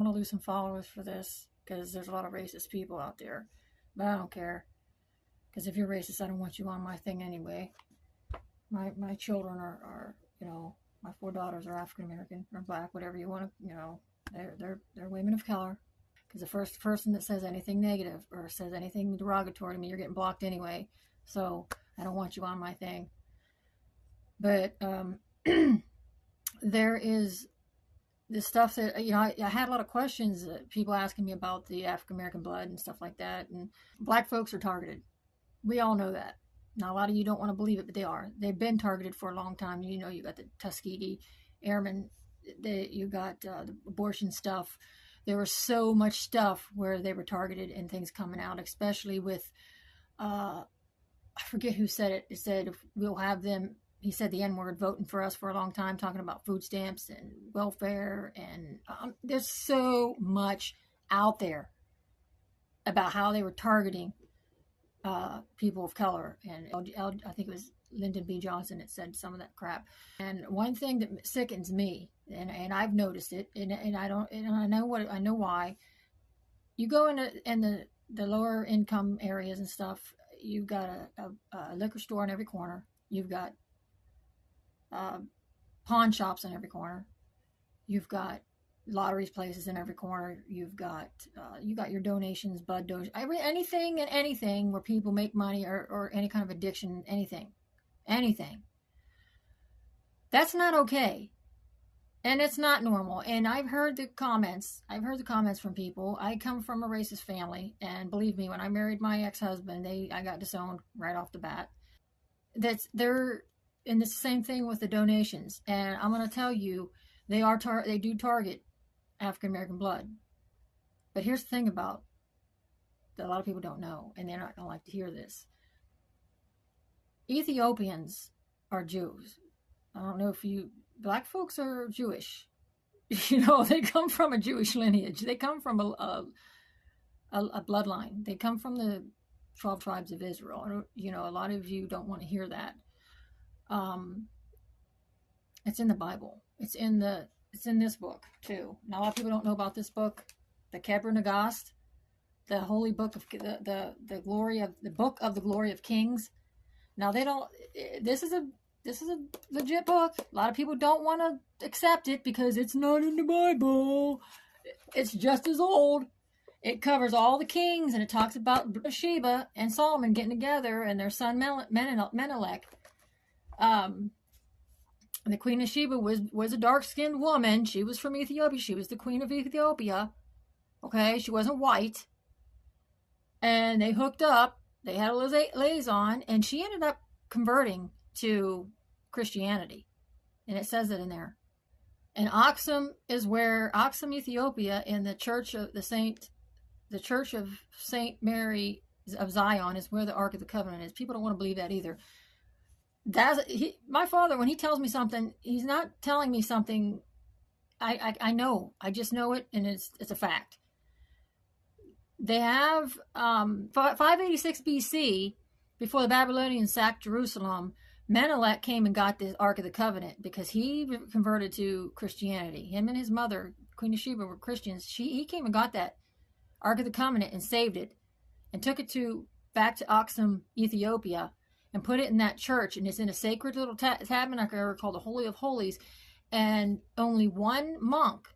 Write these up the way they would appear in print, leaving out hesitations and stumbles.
I'm going to lose some followers for this because there's a lot of racist people out there. But I don't care. Because if you're racist, I don't want you on my thing anyway. My children are my 4 daughters are African American or black, whatever you want to, they're women of color. Because the first person that says anything negative or says anything derogatory to me, you're getting blocked anyway. So I don't want you on my thing. But there is this stuff that, I had a lot of questions, people asking me about the African American blood and stuff like that. And black folks are targeted. We all know that. Now, a lot of you don't want to believe it, but they are. They've been targeted for a long time. You got the Tuskegee Airmen, you got the abortion stuff. There was so much stuff where they were targeted and things coming out, especially with, I forget who said it. It said, we'll have them, he said the N-word, voting for us for a long time, talking about food stamps and welfare. And there's so much out there about how they were targeting people of color. And I think it was Lyndon B. Johnson that said some of that crap. And one thing that sickens me, and I've noticed it, and I know why. You go in the lower income areas and stuff. You've got a liquor store on every corner. You've got pawn shops on every corner. You've got lotteries places in every corner. You've got your donations, blood donations, anything where people make money or any kind of addiction, anything. That's not okay. And it's not normal. And I've heard the comments from people. I come from a racist family, and believe me, when I married my ex-husband, I got disowned right off the bat. And it's the same thing with the donations. And I'm going to tell you, they do target African American blood. But here's the thing about that a lot of people don't know, and they're not going to like to hear this. Ethiopians are Jews. I don't know if black folks are Jewish. They come from a Jewish lineage. They come from a bloodline. They come from the 12 tribes of Israel. A lot of you don't want to hear that. It's in the Bible. It's in this book too. Now, a lot of people don't know about this book, the Kebra Nagast, the holy book of the book of the glory of kings. Now, they don't. This is a legit book. A lot of people don't want to accept it because it's not in the Bible. It's just as old. It covers all the kings, and it talks about Sheba and Solomon getting together and their son Menelik. The Queen of Sheba was a dark-skinned woman. She was from Ethiopia. She was the Queen of Ethiopia. Okay, she wasn't white. And they hooked up. They had a liaison, and she ended up converting to Christianity. And it says it in there. And Aksum, Ethiopia, in the Church of Saint Mary of Zion is where the Ark of the Covenant is. People don't want to believe that either. My father, when he tells me something, he's not telling me something I know. I just know it, and it's a fact. They have 586 BC, before the Babylonians sacked Jerusalem, Menelik came and got the Ark of the Covenant because he converted to Christianity. Him and his mother, Queen of Sheba, were Christians. He came and got that Ark of the Covenant and saved it and took it back to Aksum, Ethiopia, and put it in that church. And it's in a sacred little tabernacle area called the Holy of Holies. And only one monk,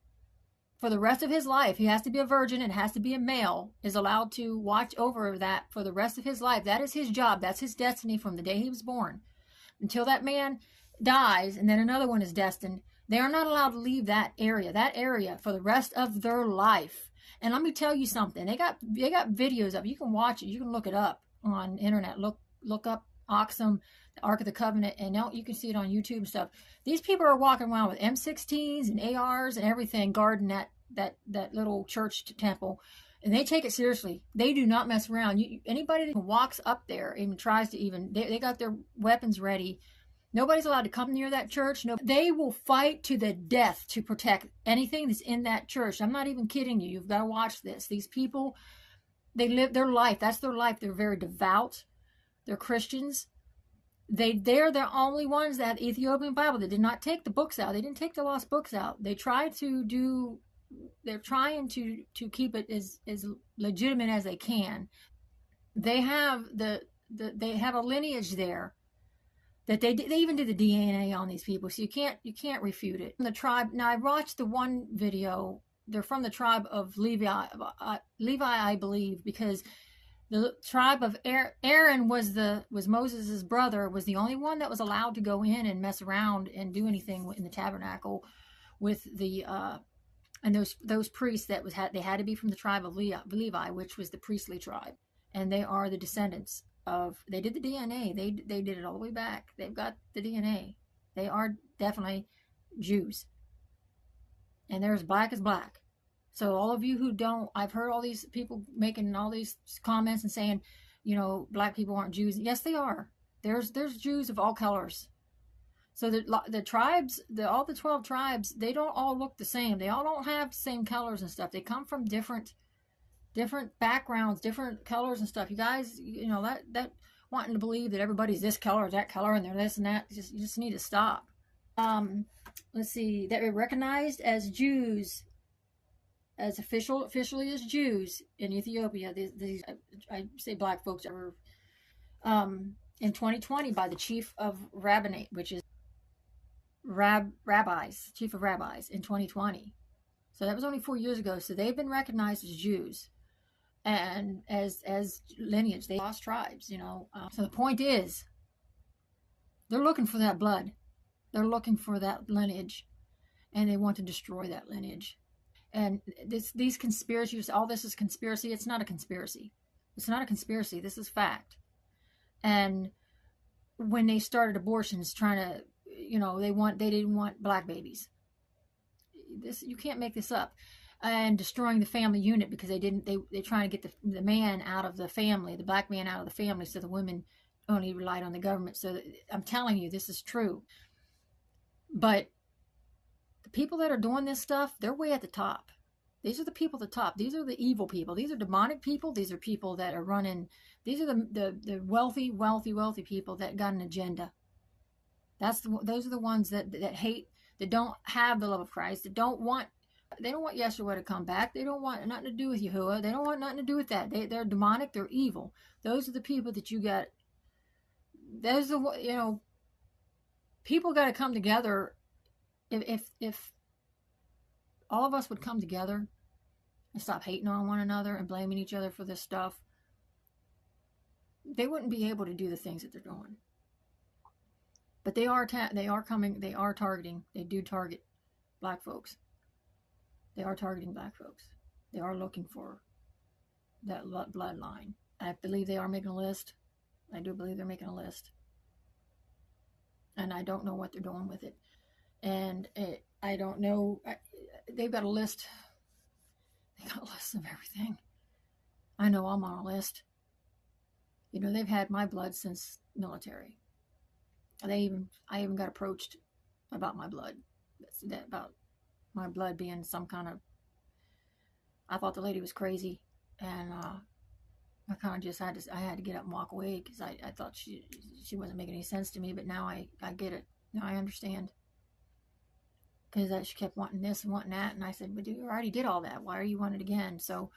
for the rest of his life, he has to be a virgin and has to be a male, is allowed to watch over that for the rest of his life. That is his job. That's his destiny from the day he was born. Until that man dies and then another one is destined, they are not allowed to leave that area for the rest of their life. And let me tell you something. They got videos of it. You can watch it. You can look it up on internet. Look up Aksum, the Ark of the Covenant, and now you can see it on YouTube and stuff. These people are walking around with M16s and ARs and everything, guarding that little church temple, and they take it seriously. They do not mess around. Anybody that walks up there, even tries to they got their weapons ready. Nobody's allowed to come near that church. No, they will fight to the death to protect anything that's in that church. I'm not even kidding you. You've got to watch this. These people, they live their life. That's their life. They're very devout. They're Christians. They're the only ones that have the Ethiopian Bible. They did not take the books out. They didn't take the lost books out. They tried to do they're trying to keep it as legitimate as they can. They have they have a lineage there that they even did the DNA on these people, so you can't refute it. The tribe. Now I watched the one video. They're from the tribe of Levi, I believe, because the tribe of Aaron was Moses' brother, was the only one that was allowed to go in and mess around and do anything in the tabernacle with the and those priests they had to be from the tribe of Levi, which was the priestly tribe, and they are the descendants of. They did the DNA. They did it all the way back. They've got the DNA. They are definitely Jews, and they're as black as black. So all of you who don't, I've heard all these people making all these comments and saying, black people aren't Jews. Yes, they are. There's Jews of all colors. So the tribes, all the 12 tribes, they don't all look the same. They all don't have the same colors and stuff. They come from different backgrounds, different colors and stuff. You guys, that wanting to believe that everybody's this color or that color and they're this and that, you just need to stop. Let's see, that we're recognized as Jews, as officially as Jews in Ethiopia. These I say black folks are in 2020 by the chief of rabbinate, which is chief of rabbis in 2020. So that was only 4 years ago. So they've been recognized as Jews and as lineage. They lost tribes, So the point is, they're looking for that blood. They're looking for that lineage, and they want to destroy that lineage. And these conspiracies, all this is conspiracy. It's not a conspiracy. It's not a conspiracy. This is fact. And when they started abortions, trying to, they didn't want black babies. You can't make this up. And destroying the family unit because they're trying to get the man out of the family, the black man out of the family, so the women only relied on the government. So I'm telling you, this is true. But the people that are doing this stuff, they're way at the top. These are the people at the top. These are the evil people. These are demonic people. These are people that are running. These are the wealthy people that got an agenda. Those are the ones that hate, that don't have the love of Christ, they don't want Yeshua to come back. They don't want nothing to do with Yahuwah. They don't want nothing to do with that. They're demonic. They're evil. Those are the people that you got. Those are people got to come together. If all of us would come together and stop hating on one another and blaming each other for this stuff, they wouldn't be able to do the things that they're doing. But they are targeting. They do target black folks. They are targeting black folks. They are looking for that bloodline. I believe they are making a list. I do believe they're making a list. And I don't know what they're doing with it. And I don't know. They've got a list. They got a list of everything. I know I'm on a list. They've had my blood since military. I even got approached about my blood. About my blood being some kind of. I thought the lady was crazy, and I kind of just had to get up and walk away because I thought she wasn't making any sense to me. But now I get it. Now I understand. Because she kept wanting this and wanting that, and I said, "But you already did all that. Why are you wanting it again?" So